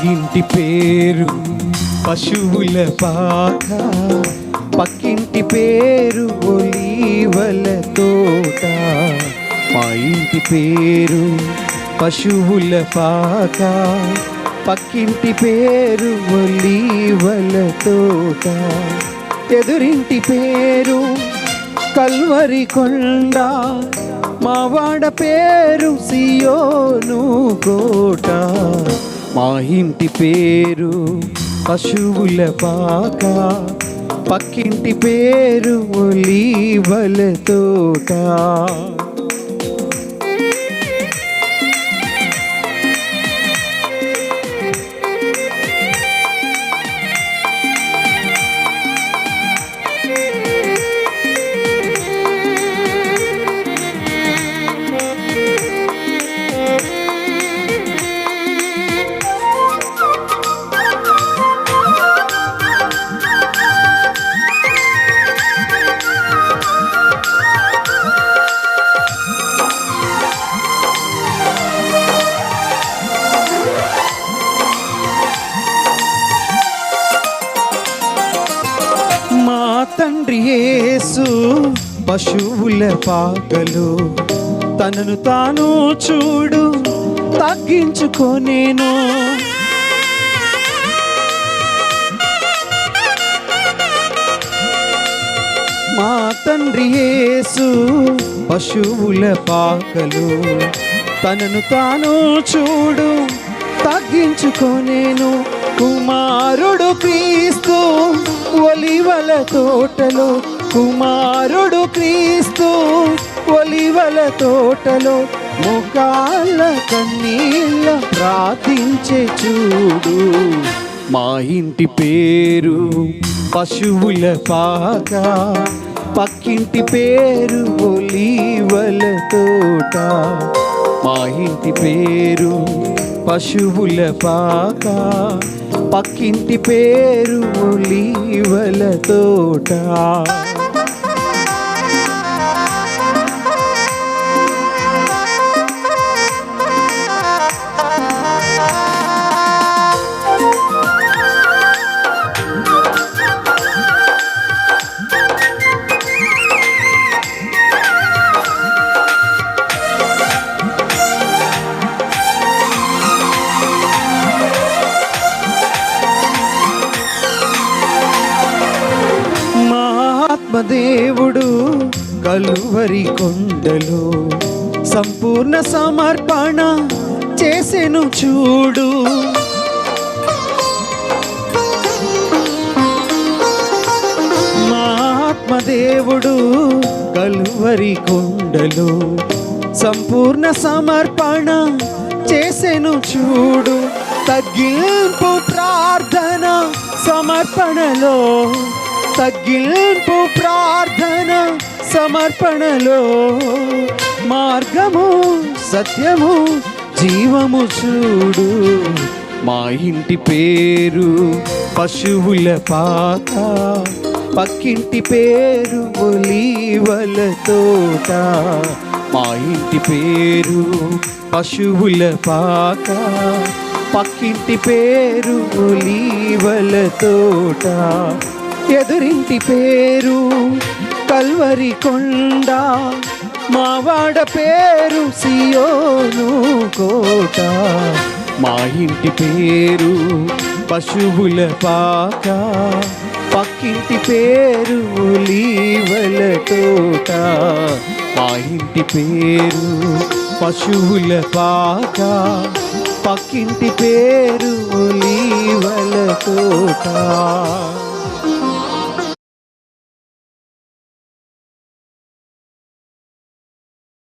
ఇంటి పేరు పశువుల పాక, పక్కింటి పేరు ఒలీవల తోట. మా ఇంటి పేరు పశువుల పాక, పక్కింటి పేరు ఒలీవల తోట. ఎదురింటి పేరు కల్వరి కొండ, మావాడ పేరు సియోను కోట. మా ఇంటి పేరు పశువుల పాక, పక్కింటి పేరు ఒలీవల తోట. తండ్రి యేసు పశువుల పాకలో తనను తాను చూడు తగ్గించుకోనేను. మా తండ్రి యేసు పశువుల పాకలో తనను తాను చూడు తగ్గించుకోనేను. కుమారుడు క్రీస్తు ఒలీవల తోటలో, కుమారుడు క్రీస్తు ఒలీవల తోటలో ముఖాల కన్నీళ్ళ ప్రార్థించే చూడు. మా ఇంటి పేరు పశువుల పాక, పక్కింటి పేరు ఒలీవల తోట. మా ఇంటి పేరు పశువుల పాక, పక్కింటి పేరు ఒలీవల తోట. దేవుడు కలువరి కొండలో సంపూర్ణ సమర్పణ చేసెను చూడు. మా ఆత్మదేవుడు కలువరి కొండలో సంపూర్ణ సమర్పణ చేసెను చూడు. తగ్గింపు ప్రార్థన సమర్పణలో, తగ్గింపు ప్రార్థన సమర్పణలో మార్గము సత్యము జీవము చూడు. మా ఇంటి పేరు పశువుల పాక, పక్కింటి పేరు ఒలీవల తోట. మా ఇంటి పేరు పశువుల పాక, పక్కింటి పేరు ఒలీవల తోట. ఎదురింటి పేరు కల్వరి కొండ, మావాడ పేరు సియోను కోట. మా ఇంటి పేరు పశువుల పాక, పక్కింటి పేరు ఒలీవల తోట. మా ఇంటి పేరు పశువుల పాక, పక్కింటి పేరు ఒలీవల తోట.